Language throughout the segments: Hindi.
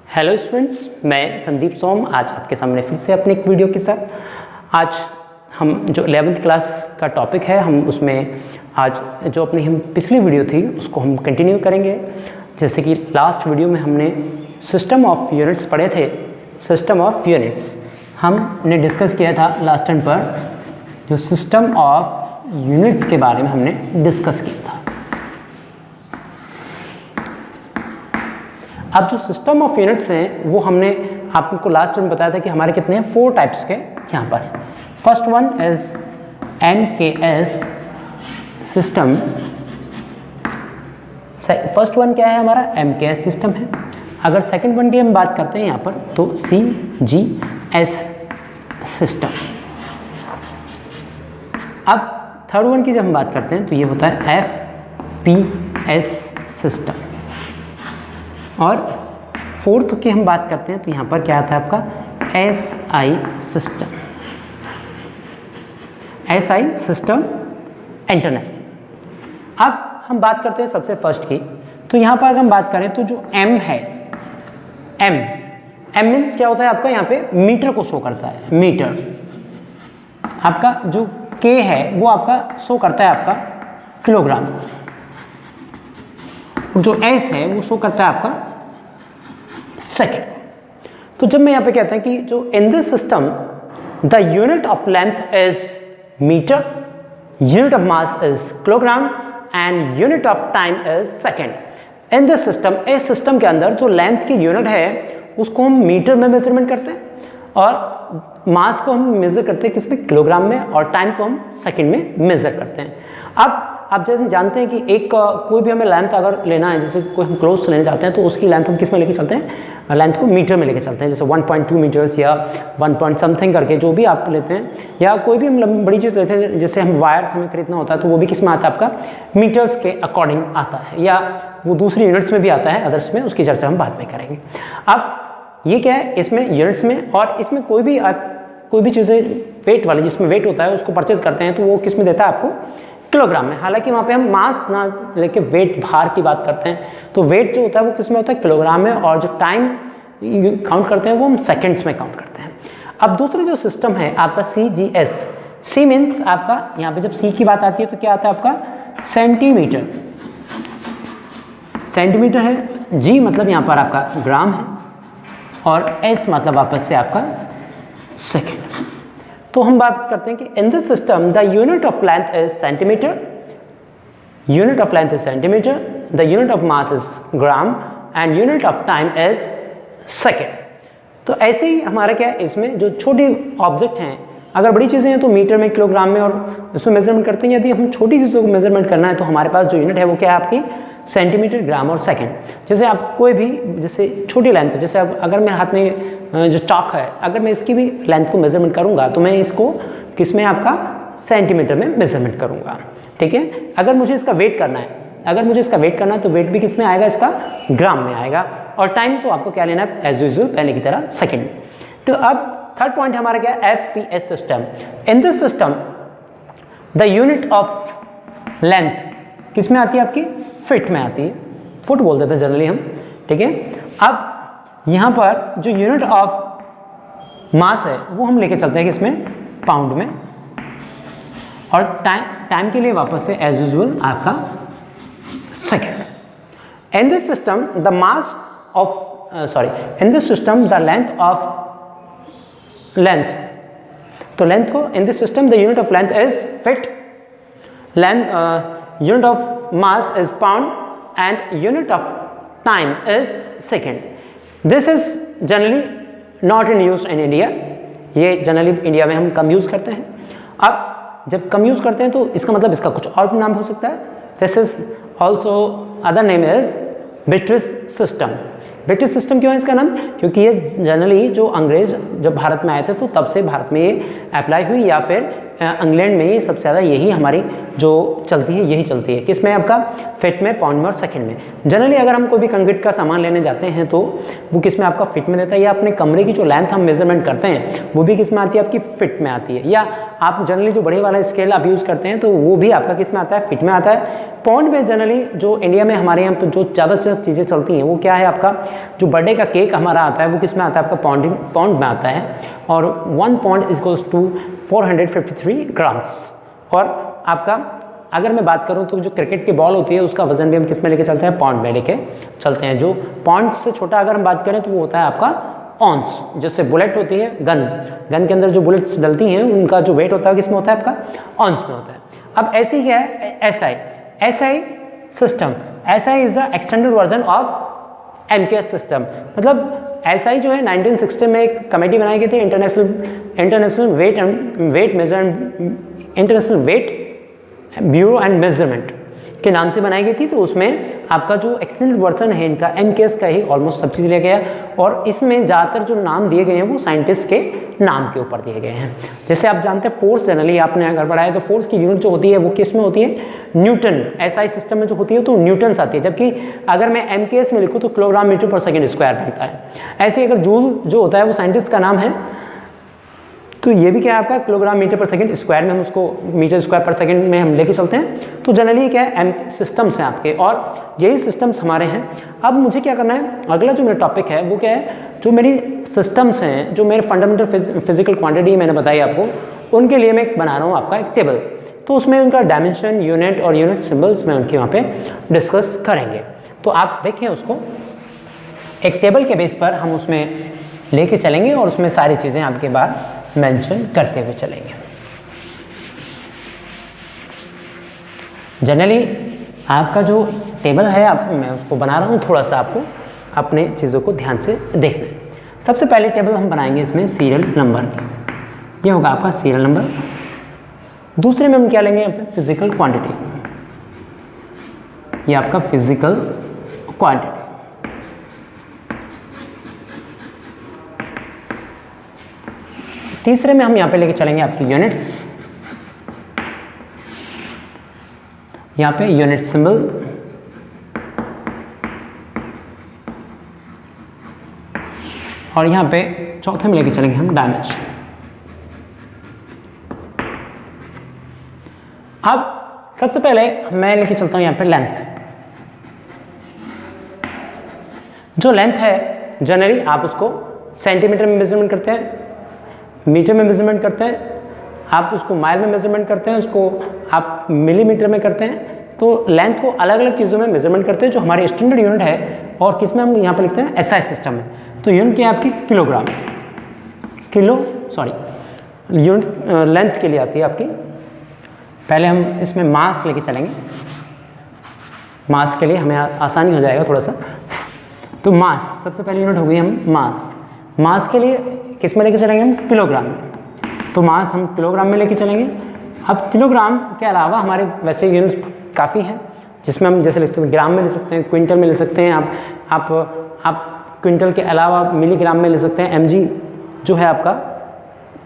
हेलो स्टूडेंट्स, मैं संदीप सोम आज आपके सामने फिर से अपने एक वीडियो के साथ। आज हम जो 11th क्लास का टॉपिक है, हम उसमें आज जो अपनी हम पिछली वीडियो थी उसको हम कंटिन्यू करेंगे। जैसे कि लास्ट वीडियो में हमने सिस्टम ऑफ यूनिट्स पढ़े थे। सिस्टम ऑफ यूनिट्स हमने डिस्कस किया था लास्ट टाइम पर, जो सिस्टम ऑफ यूनिट्स के बारे में हमने डिस्कस किया था। अब जो सिस्टम ऑफ यूनिट्स हैं वो हमने आपको लास्ट टाइम बताया था कि हमारे कितने हैं, 4 टाइप्स के यहाँ पर। First one is MKS system. First one क्या है हमारा, MKS सिस्टम है। अगर सेकंड वन की हम बात करते हैं यहाँ पर तो CGS सिस्टम। अब थर्ड वन की जब हम बात करते हैं तो ये होता है FPS सिस्टम। और फोर्थ की हम बात करते हैं तो यहाँ पर क्या आता है आपका SI system. SI system international. अब हम बात करते हैं सबसे फर्स्ट की, तो यहाँ पर अगर हम बात करें तो जो M है, M मीन्स क्या होता है आपका, यहाँ पे मीटर को शो करता है। मीटर आपका जो K है वो आपका शो करता है आपका किलोग्राम, जो S है वो शो करता है आपका सेकेंड। तो जब मैं यहाँ पे कहता हूँ कि जो in this system the unit of length is metre, unit of mass is kilogram and unit of time is second. In this system, इस सिस्टम के अंदर जो लेंथ की यूनिट है उसको हम मीटर में मेजरमेंट करते हैं और मास को हम मेजर करते हैं किसमें, किलोग्राम में, और टाइम को हम सेकंड में मेजर करते हैं। अब आप जैसे जानते हैं कि एक कोई भी हमें लेंथ अगर लेना है, जैसे कोई हम क्लोथ्स लेने जाते हैं तो उसकी लेंथ हम किस में लेके चलते हैं, लेंथ को मीटर में लेके चलते हैं। जैसे 1.2 मीटर्स या 1 पॉइंट समथिंग करके जो भी आप लेते हैं, या कोई भी हम बड़ी चीज़ लेते हैं, जैसे हम वायर्स हमें खरीदना होता है तो वो भी किस में आता है आपका, मीटर्स के अकॉर्डिंग आता है, या वो दूसरी यूनिट्स में भी आता है, अदर्स में, उसकी चर्चा हम बाद में करेंगे। अब ये क्या है, इसमें यूनिट्स में, और इसमें कोई भी आप कोई भी चीज़ें वेट वाली, जिसमें वेट होता है उसको परचेज करते हैं तो वो किस में देता है आपको, किलोग्राम में। हालांकि वहाँ पे हम मास ना लेके वेट, भार की बात करते हैं, तो वेट जो होता है वो किस में होता है, किलोग्राम में, और जो टाइम काउंट करते हैं वो हम सेकंड्स में काउंट करते हैं। अब दूसरा जो सिस्टम है आपका CGS, C मीन्स आपका यहाँ पे जब C की बात आती है तो क्या आता है आपका सेंटीमीटर। सेंटीमीटर है, G मतलब यहाँ पर आपका ग्राम है, और S मतलब वापस से आपका सेकेंड। तो हम बात करते हैं कि इन this system the unit of length is centimetre, unit of length is centimetre, the unit of mass is gram and unit of time is second. तो ऐसे ही हमारा क्या है, इसमें जो छोटी ऑब्जेक्ट हैं, अगर बड़ी चीज़ें हैं तो मीटर में, किलोग्राम में, और उसमें मेजरमेंट करते हैं। यदि हम छोटी चीज़ों को मेजरमेंट करना है तो हमारे पास जो यूनिट है वो क्या है आपकी, सेंटीमीटर, ग्राम और सेकेंड। जैसे आप कोई भी, जैसे छोटी लेंथ, जैसे अब अगर मेरे हाथ में जो चाक है, अगर मैं इसकी भी लेंथ को मेजरमेंट करूंगा तो मैं इसको किस में आपका सेंटीमीटर में मेजरमेंट करूंगा, ठीक है। अगर मुझे इसका वेट करना है, तो वेट भी किस में आएगा, इसका ग्राम में आएगा, और टाइम तो आपको क्या लेना है, एज यूजुअल पहले की तरह सेकेंड। तो अब थर्ड पॉइंट हमारा क्या है, FPS system. In this system the unit of length किस में आती है आपकी, फिट में आती है, फुट बोल देते हैं जनरली हम, ठीक है। अब यहाँ पर जो यूनिट ऑफ मास है वो हम लेके चलते हैं किसमें, पाउंड में, और टाइम के लिए वापस से एज यूजुअल आपका second. In this system the mass of in this system the length of length, तो लेंथ को इन this system the unit of length is fit, length unit of mass is pound and unit of time is second. This is generally not in use in India, ये जनरली इंडिया में हम कम यूज करते हैं। अब जब कम यूज करते हैं तो इसका मतलब इसका कुछ और नाम हो सकता है। This is also other name is British system. British system क्यों है इसका नाम, क्योंकि ये जनरली जो अंग्रेज जब भारत में आए थे तो तब से भारत में ये अप्लाई हुई, या फिर इंग्लैंड में ही सबसे ज़्यादा यही हमारी जो चलती है यही चलती है। किसमें आपका फीट में, पाउंड में और सेकंड में। जनरली अगर हम कोई भी कंक्रीट का सामान लेने जाते हैं तो वो किस में आपका फीट में देता है, या अपने कमरे की जो लेंथ हम मेजरमेंट करते हैं वो भी किस में आती है, आपकी फीट में आती है। या आप जनरली जो बड़े वाला स्केल आप यूज़ करते हैं तो वो भी आपका किस में आता है, फीट में आता है। पाउंड में जनरली जो इंडिया में हमारे यहाँ पर जो ज़्यादा चीज़ें चलती हैं वो क्या है, आपका जो बर्थडे का केक हमारा आता है वो किस में आता है, आपका पाउंड में आता है। और 1 पाउंड इक्वल्स टू 453 ग्राम्स। और आपका अगर मैं बात करूं तो जो क्रिकेट की बॉल होती है उसका वजन भी हम किस में लेके चलते हैं, पाउंड में लेके चलते हैं। जो पाउंड से छोटा अगर हम बात करें तो वो होता है आपका ऑन्स। जैसे बुलेट होती है, गन के अंदर जो बुलेट्स डलती हैं उनका जो वेट होता है किस में होता है, आपका ऑन्स में होता है। अब ऐसी ही है SI system. SI is the extended version of MKS system. मतलब एसआई जो है 1960 में एक कमेटी बनाई गई थी, international wait bureau and measurement के नाम से बनाई गई थी। तो उसमें आपका जो एक्सटेंडेड वर्जन है इनका एमकेएस का ही ऑलमोस्ट सब चीज़ लिया गया। और इसमें ज़्यादातर जो नाम दिए गए हैं वो साइंटिस्ट के नाम के ऊपर दिए गए हैं। जैसे आप जानते हैं फोर्स, जनरली आपने अगर पढ़ा है तो फोर्स की यूनिट जो होती है वो किस में होती है, न्यूटन। एसआई सिस्टम में जो होती है तो न्यूटन आती है, जबकि अगर मैं एमकेएस में लिखूँ तो किलोग्राम मीटर पर सेकेंड स्क्वायर बनता है। ऐसे अगर जूल जो होता है वो साइंटिस्ट का नाम है, तो ये भी क्या है आपका किलोग्राम मीटर पर सेकंड स्क्वायर में हम उसको मीटर स्क्वायर पर सेकंड में हम लेके चलते हैं। तो जनरली क्या है, एम सिस्टम्स हैं आपके, और यही सिस्टम्स हमारे हैं। अब मुझे क्या करना है, अगला जो मेरा टॉपिक है वो क्या है, जो मेरी सिस्टम्स हैं, जो मेरे फंडामेंटल फिजिकल क्वांटिटी मैंने बताई आपको, उनके लिए मैं बना रहा हूँ आपका एक टेबल। तो उसमें उनका डायमेंशन, यूनिट और यूनिट सिंबल्स में उनके वहाँ पे डिस्कस करेंगे। तो आप देखें उसको, एक टेबल के बेस पर हम उसमें लेके चलेंगे और उसमें सारी चीज़ें आपके बाद मेंशन करते हुए चलेंगे। जनरली आपका जो टेबल है मैं उसको बना रहा हूँ, थोड़ा सा आपको अपने चीज़ों को ध्यान से देखना है। सबसे पहले टेबल हम बनाएंगे इसमें सीरियल नंबर की, ये होगा आपका सीरियल नंबर। दूसरे में हम क्या लेंगे, यहाँ पे फिजिकल क्वांटिटी, ये आपका फिजिकल क्वांटिटी। तीसरे में हम यहाँ पे लेके चलेंगे आपकी यूनिट्स, यहाँ पे यूनिट सिंबल। और यहाँ पे चौथे में लेके चलेंगे हम डायमेंशन। अब सबसे पहले मैं लेके चलता हूँ यहाँ पे लेंथ। जो लेंथ है जनरली आप उसको सेंटीमीटर में मेजरमेंट करते हैं, मीटर में मेजरमेंट करते हैं, आप उसको माइल में मेजरमेंट करते हैं, उसको आप मिलीमीटर में करते हैं। तो लेंथ को अलग अलग चीज़ों में मेजरमेंट करते हैं जो हमारी स्टैंडर्ड यूनिट है। और किस में हम यहाँ पर लिखते हैं, एसआई सिस्टम में। तो यूनिट क्या है आपकी, किलोग्राम, यूनिट लेंथ के लिए आती है आपकी। पहले हम इसमें मास लेके चलेंगे, मास के लिए हमें आसानी हो जाएगा थोड़ा सा। तो मास सबसे पहली यूनिट हो गई हम मास के लिए किस में लेके चलेंगे हम, किलोग्राम में। तो मास हम किलोग्राम में लेके चलेंगे। अब किलोग्राम के अलावा हमारे वैसे यूनिट काफ़ी हैं, जिसमें हम जैसे लिख सकते हैं ग्राम में ले सकते हैं, क्विंटल में ले सकते हैं, आप क्विंटल के अलावा मिलीग्राम में ले सकते हैं, एमजी जो है आपका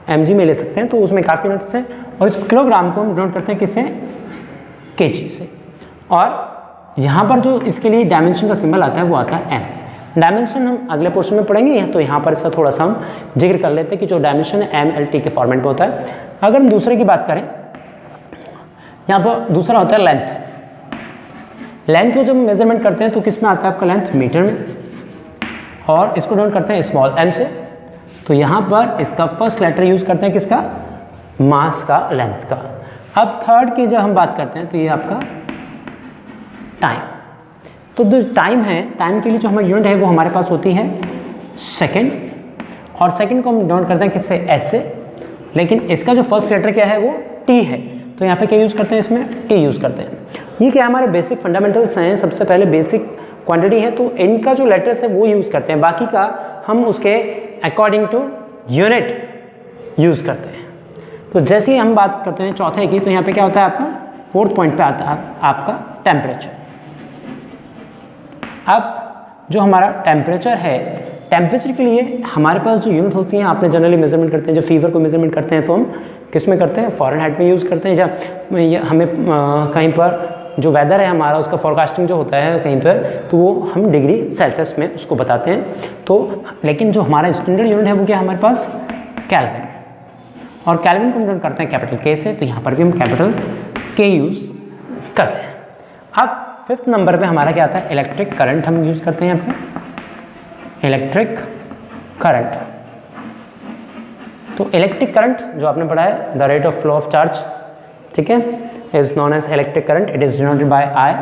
एमजी में ले सकते हैं। तो उसमें काफ़ी यूनिट्स हैं। और इस किलोग्राम को हम नोट करते हैं किससे, केजी से। और यहाँ पर जो इसके लिए डायमेंशन का सिंबल आता है वो आता है एम। डायमेंशन हम अगले पोर्शन में पढ़ेंगे, तो यहाँ पर इसका थोड़ा सा हम जिक्र कर लेते हैं कि जो डायमेंशन है MLT के फॉर्मेट में होता है। अगर हम दूसरे की बात करें, यहाँ पर दूसरा होता है लेंथ। लेंथ को जब मेजरमेंट करते हैं तो किस में आता है आपका लेंथ, मीटर में। और इसको नोट करते हैं स्मॉल m से। तो यहाँ पर इसका फर्स्ट लेटर यूज करते हैं किसका, मास का, लेंथ का। अब थर्ड की जब हम बात करते हैं तो ये आपका टाइम। तो जो टाइम है, टाइम के लिए जो हमारी यूनिट है वो हमारे पास होती है सेकंड। और सेकंड को हम नोट करते हैं किससे, एस से। लेकिन इसका जो फर्स्ट लेटर क्या है वो टी है। तो यहाँ पे क्या यूज़ करते हैं, इसमें टी यूज़ करते हैं। ये क्या हमारे बेसिक फंडामेंटल्स हैं, सबसे पहले बेसिक क्वांटिटी है तो इनका जो लेटर्स है वो यूज़ करते हैं, बाकी का हम उसके अकॉर्डिंग टू यूनिट यूज़ करते हैं। तो जैसे ही हम बात करते हैं चौथे की, तो यहाँ पे क्या होता है आपका, फोर्थ पॉइंट पे आता है आपका टेम्परेचर। अब जो हमारा टेम्परेचर है टेम्परेचर के लिए हमारे पास जो यूनिट होती हैं, आपने जनरली मेजरमेंट करते हैं, जब फीवर को मेजरमेंट करते हैं तो हम किस में करते हैं, फ़ारेनहाइट में यूज़ करते हैं। जब हमें कहीं पर जो वेदर है हमारा, उसका फोरकास्टिंग जो होता है कहीं पर, तो वो हम डिग्री सेल्सियस में उसको बताते हैं। तो लेकिन जो हमारा स्टैंडर्ड यूनिट है वो क्या है हमारे पास, केल्विन, और केल्विन को हम करते हैं कैपिटल के से, तो यहाँ पर भी हम कैपिटल के यूज़ करते हैं। अब 5th नंबर पे हमारा क्या आता है, इलेक्ट्रिक करंट हम यूज़ करते हैं यहाँ पे, इलेक्ट्रिक करंट। तो इलेक्ट्रिक करंट जो आपने पढ़ा है, the rate of flow of charge, ठीक है, is known as electric current, it is denoted by I.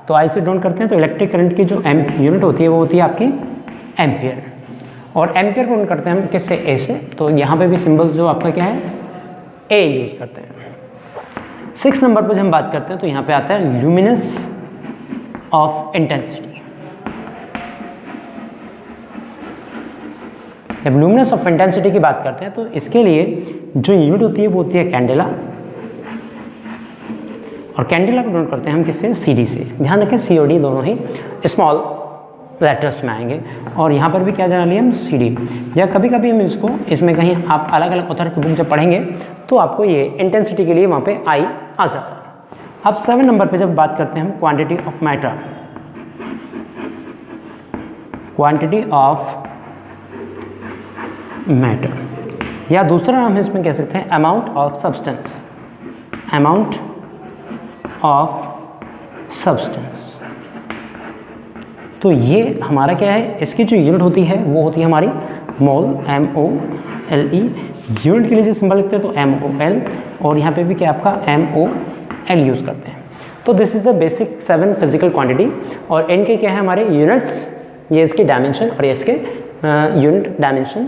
तो आई से डिनोट करते हैं। तो इलेक्ट्रिक करंट की जो यूनिट होती है वो होती है आपकी एम्पियर, और एम्पियर को डिनोट करते हैं हम किससे, ए से। तो यहाँ पे भी सिंबल जो आपका क्या है, ए यूज़ करते हैं। 6 नंबर पर जब हम बात करते हैं तो यहाँ पे आता है ल्यूमिनस ऑफ इंटेंसिटी। जब ल्यूमिनस ऑफ इंटेंसिटी की बात करते हैं तो इसके लिए जो यूनिट होती है वो होती है कैंडेला, और कैंडेला को डिनोट करते हैं हम किससे, सी डी से। ध्यान रखें सी और डी दोनों ही स्मॉल लेटर्स में आएंगे, और यहाँ पर भी क्या जाना लिया हम, सी डी। या कभी कभी हम इसको, इसमें कहीं आप अलग अलग ऑथर की बुक जब पढ़ेंगे तो आपको ये इंटेंसिटी के लिए वहाँ पे आई आ जाता है। अब 7 नंबर पे जब बात करते हैं हम quantity of matter, quantity of matter, या दूसरा नाम है इसमें कह सकते हैं amount of substance, amount of substance. तो ये हमारा क्या है, इसकी जो यूनिट होती है वो होती है हमारी मोल, MOLE। यूनिट के लिए जो सिंबल लिखते हैं तो MOL, और यहाँ पे भी क्या आपका MOL यूज़ करते हैं। तो this is the basic 7 physical quantity, और इनके क्या है हमारे यूनिट्स, ये इसके डायमेंशन और ये इसके यूनिट डायमेंशन।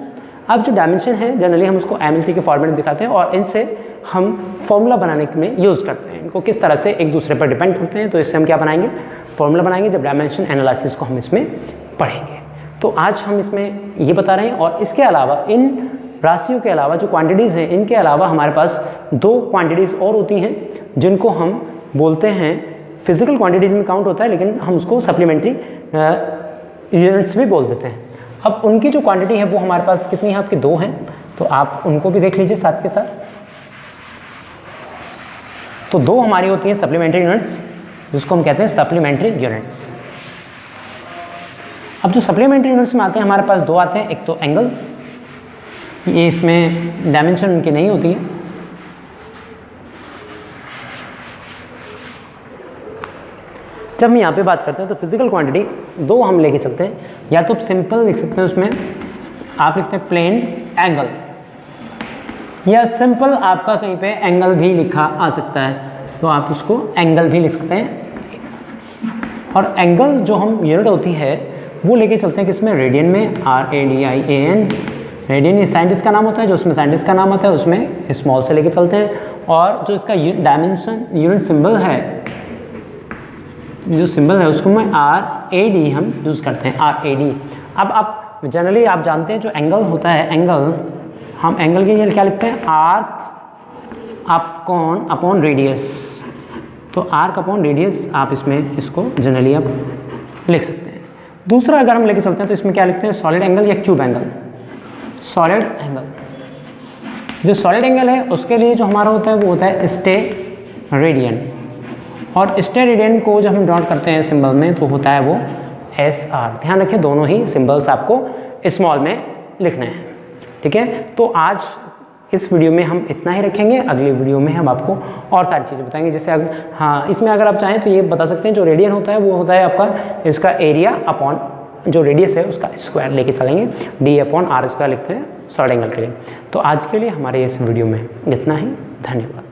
अब जो डायमेंशन है जनरली हम उसको MLT के फॉर्मेट में दिखाते हैं, और इनसे हम फॉर्मूला बनाने में यूज़ करते हैं। इनको किस तरह से एक दूसरे पर डिपेंड करते हैं, तो इससे हम क्या बनाएंगे, फॉर्मूला बनाएंगे, जब डायमेंशन एनालिसिस को हम इसमें पढ़ेंगे। तो आज हम इसमें ये बता रहे हैं, और इसके अलावा इन राशियों के अलावा जो क्वांटिटीज़ हैं, इनके अलावा हमारे पास 2 क्वांटिटीज़ और होती हैं जिनको हम बोलते हैं, फिजिकल क्वांटिटीज़ में काउंट होता है लेकिन हम उसको सप्लीमेंट्री यूनिट्स भी बोल देते हैं। अब उनकी जो क्वांटिटी है वो हमारे पास कितनी है, आपकी 2 हैं, तो आप उनको भी देख लीजिए साथ के साथ। तो 2 हमारी होती हैं सप्लीमेंट्री यूनिट्स, जिसको हम कहते हैं सप्लीमेंट्री यूनिट्स। अब जो सप्लीमेंट्री यूनिट्स में आते हैं हमारे पास 2 आते हैं, एक तो एंगल, ये इसमें डायमेंशन उनकी नहीं होती है, जब हम यहाँ पे बात करते हैं तो फिजिकल क्वांटिटी 2 हम लेके चलते हैं, या तो सिंपल लिख सकते हैं, उसमें आप लिखते हैं प्लेन एंगल, या सिंपल आपका कहीं पे एंगल भी लिखा आ सकता है, तो आप उसको एंगल भी लिख सकते हैं। और एंगल जो हम यूनिट होती है वो लेके चलते हैं किसमें, रेडियन में, RADIAN। रेडियन ये साइंटिस्ट का नाम होता है, जो उसमें साइंटिस्ट का नाम होता है उसमें स्मॉल से लेके चलते हैं। और जो इसका डायमेंशन यूनिट सिंबल है, जो सिंबल है उसको मैं RAD हम यूज़ करते हैं, RAD। अब आप जनरली आप जानते हैं जो एंगल होता है, एंगल हम एंगल के लिए क्या लिखते हैं, आर्क अपॉन रेडियस। तो आर्क अपॉन रेडियस आप इसमें इसको जनरली आप लिख सकते हैं। दूसरा अगर हम लेके चलते हैं तो इसमें क्या लिखते हैं, सॉलिड एंगल या क्यूब एंगल। सॉलिड एंगल, जो सॉलिड एंगल है उसके लिए जो हमारा होता है वो होता है स्टेरेडियन, और स्टेरेडियन को जब हम डॉट करते हैं सिंबल में तो होता है वो SR। ध्यान रखें दोनों ही सिंबल्स आपको स्मॉल में लिखने हैं, ठीक है। तो आज इस वीडियो में हम इतना ही रखेंगे, अगली वीडियो में हम आपको और सारी चीज़ें बताएंगे। जैसे हाँ, इसमें अगर आप चाहें तो ये बता सकते हैं, जो रेडियन होता है वो होता है आपका इसका एरिया अपॉन जो रेडियस है उसका स्क्वायर लेके चलेंगे, D/R² लिखते हैं सॉलिड एंगल के लिए। तो आज के लिए हमारे इस वीडियो में इतना ही, धन्यवाद।